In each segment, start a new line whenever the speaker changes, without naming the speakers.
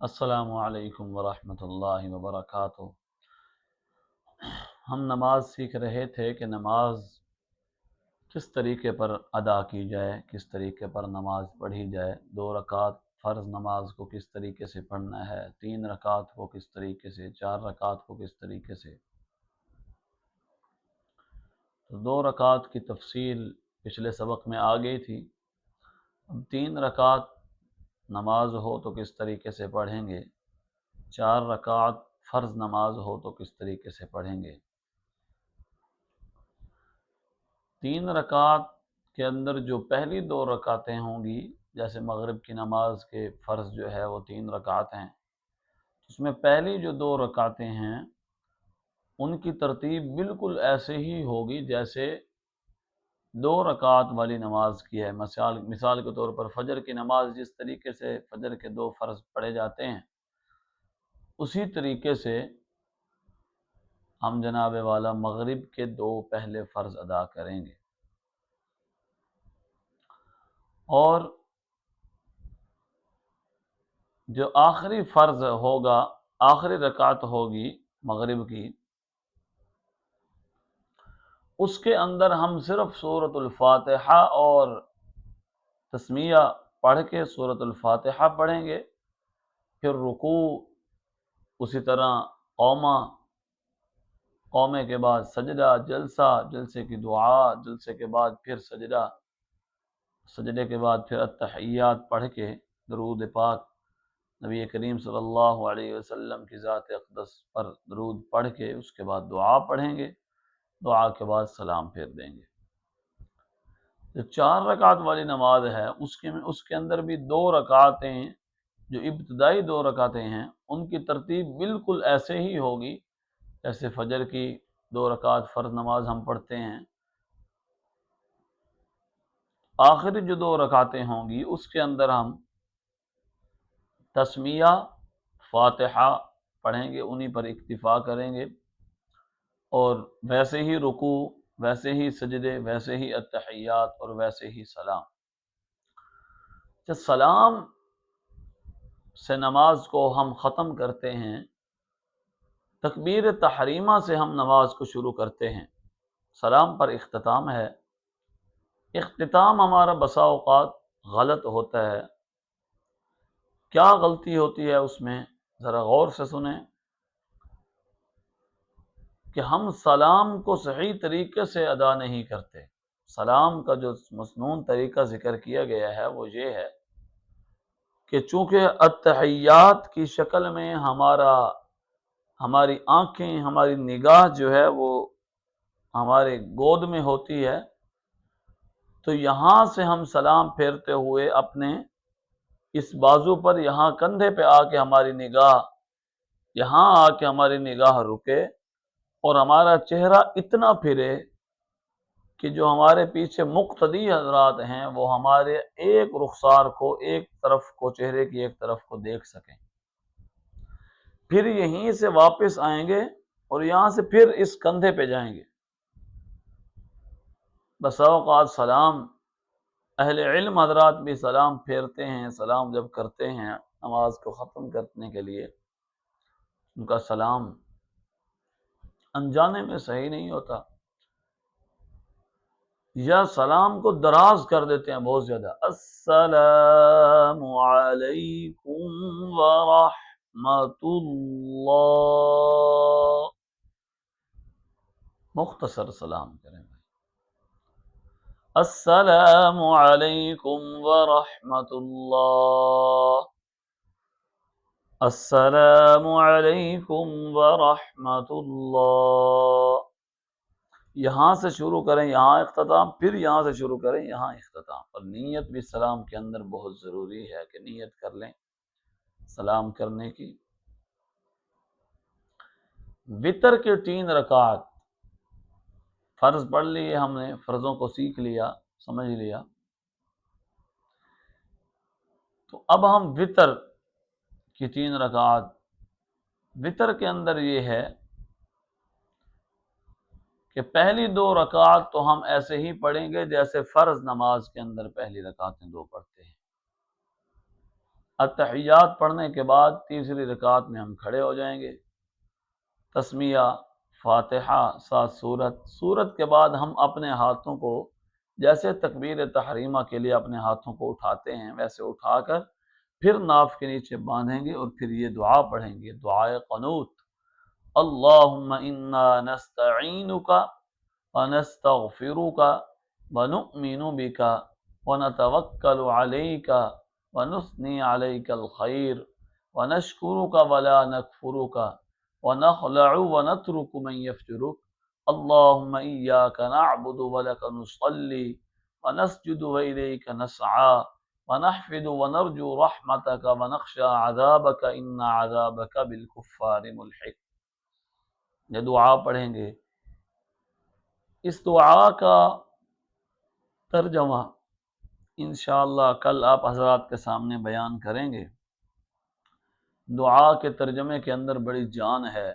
السلام علیکم ورحمۃ اللہ وبرکاتہ۔ ہم نماز سیکھ رہے تھے کہ نماز کس طریقے پر ادا کی جائے، کس طریقے پر نماز پڑھی جائے، 2 رکعت فرض نماز کو کس طریقے سے پڑھنا ہے، 3 رکعت کو کس طریقے سے، 4 رکعت کو کس طریقے سے۔ تو 2 رکعت کی تفصیل پچھلے سبق میں آ گئی تھی۔ اب 3 رکعت نماز ہو تو کس طریقے سے پڑھیں گے، 4 رکعت فرض نماز ہو تو کس طریقے سے پڑھیں گے۔ 3 رکعت کے اندر جو پہلی 2 رکعتیں ہوں گی، جیسے مغرب کی نماز کے فرض جو ہے وہ 3 رکعت ہیں، اس میں پہلی جو 2 رکعتیں ہیں ان کی ترتیب بالکل ایسے ہی ہوگی جیسے 2 رکعت والی نماز کی ہے۔ مثال کے طور پر فجر کی نماز جس طریقے سے فجر کے 2 فرض پڑھے جاتے ہیں، اسی طریقے سے ہم جناب والا مغرب کے 2 پہلے فرض ادا کریں گے، اور جو آخری فرض ہوگا، آخری رکعت ہوگی مغرب کی، اس کے اندر ہم صرف سورۃ الفاتحہ اور تسمیہ پڑھ کے سورۃ الفاتحہ پڑھیں گے، پھر رکوع، اسی طرح قومہ، قومے کے بعد سجدہ، جلسہ، جلسے کی دعا، جلسے کے بعد پھر سجدہ، سجدے کے بعد پھر التحیات پڑھ کے درود پاک نبی کریم صلی اللہ علیہ وسلم کی ذات اقدس پر درود پڑھ کے اس کے بعد دعا پڑھیں گے، دعا کے بعد سلام پھیر دیں گے۔ جو 4 رکعت والی نماز ہے اس کے اندر بھی 2 رکعتیں، جو ابتدائی 2 رکعتیں ہیں، ان کی ترتیب بالکل ایسے ہی ہوگی جیسے فجر کی 2 رکعت فرض نماز ہم پڑھتے ہیں۔ آخری جو 2 رکعتیں ہوں گی اس کے اندر ہم تسمیہ، فاتحہ پڑھیں گے، انہی پر اکتفا کریں گے، اور ویسے ہی رکوع، ویسے ہی سجدے، ویسے ہی التحیات اور ویسے ہی سلام۔ جب سلام سے نماز کو ہم ختم کرتے ہیں، تکبیر تحریمہ سے ہم نماز کو شروع کرتے ہیں، سلام پر اختتام ہے۔ اختتام ہمارا بسا اوقات غلط ہوتا ہے۔ کیا غلطی ہوتی ہے اس میں، ذرا غور سے سنیں کہ ہم سلام کو صحیح طریقے سے ادا نہیں کرتے۔ سلام کا جو مسنون طریقہ ذکر کیا گیا ہے وہ یہ ہے کہ چونکہ التحیات کی شکل میں ہماری آنکھیں، ہماری نگاہ جو ہے وہ ہمارے گود میں ہوتی ہے، تو یہاں سے ہم سلام پھیرتے ہوئے اپنے اس بازو پر، یہاں کندھے پہ آ کے ہماری نگاہ، یہاں آ کے ہماری نگاہ رکے اور ہمارا چہرہ اتنا پھرے کہ جو ہمارے پیچھے مقتدی حضرات ہیں وہ ہمارے ایک رخسار کو، ایک طرف کو، چہرے کی ایک طرف کو دیکھ سکیں، پھر یہیں سے واپس آئیں گے اور یہاں سے پھر اس کندھے پہ جائیں گے۔ بسا اوقات سلام، اہل علم حضرات بھی سلام پھیرتے ہیں، سلام جب کرتے ہیں نماز کو ختم کرنے کے لیے، ان کا سلام انجانے میں صحیح نہیں ہوتا، یا سلام کو دراز کر دیتے ہیں بہت زیادہ، السلام علیکم ورحمۃ اللہ، مختصر سلام کریں بھائی، السلام علیکم ورحمۃ اللہ، السلام علیکم ورحمۃ اللہ۔ یہاں سے شروع کریں، یہاں اختتام، پھر یہاں سے شروع کریں، یہاں اختتام، اور نیت بھی سلام کے اندر بہت ضروری ہے کہ نیت کر لیں سلام کرنے کی۔ وتر کے 3 رکعت فرض پڑھ لیے ہم نے، فرضوں کو سیکھ لیا، سمجھ لیا، تو اب ہم وتر کی 3 رکعت، وتر کے اندر یہ ہے کہ پہلی 2 رکعت تو ہم ایسے ہی پڑھیں گے جیسے فرض نماز کے اندر پہلی رکعتیں 2 پڑھتے ہیں۔ اتحیات پڑھنے کے بعد تیسری رکعت میں ہم کھڑے ہو جائیں گے، تسمیہ، فاتحہ، ساتھ سورت کے بعد ہم اپنے ہاتھوں کو جیسے تکبیر تحریمہ کے لیے اپنے ہاتھوں کو اٹھاتے ہیں ویسے اٹھا کر پھر ناف کے نیچے باندھیں گے اور پھر یہ دعا پڑھیں گے، دعائے قنوت: اللہم انا نستعینک ونستغفرک ونؤمن بک ونتوکل علیک ونثنی علیک الخیر ونشکرک ولا نکفرک ونخلع ونترک من یفجرک اللہم ایاک نعبد ولک نصلی ونسجد وإلیک نسعی ونحفظ ونرجو رحمتک ونخشى عذابک ان عذابک بالکفار ملحق۔ یہ دعا پڑھیں گے۔ اس دعا کا ترجمہ انشاءاللہ کل آپ حضرات کے سامنے بیان کریں گے۔ دعا کے ترجمے کے اندر بڑی جان ہے۔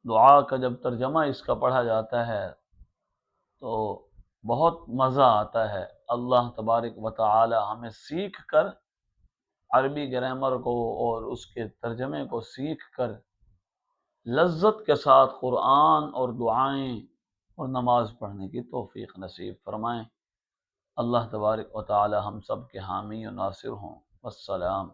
دعا کا جب ترجمہ اس کا پڑھا جاتا ہے تو بہت مزہ آتا ہے۔ اللہ تبارک و تعالی ہمیں سیکھ کر عربی گرامر کو اور اس کے ترجمے کو سیکھ کر لذت کے ساتھ قرآن اور دعائیں اور نماز پڑھنے کی توفیق نصیب فرمائیں۔ اللہ تبارک و تعالی ہم سب کے حامی و ناصر ہوں۔ والسلام۔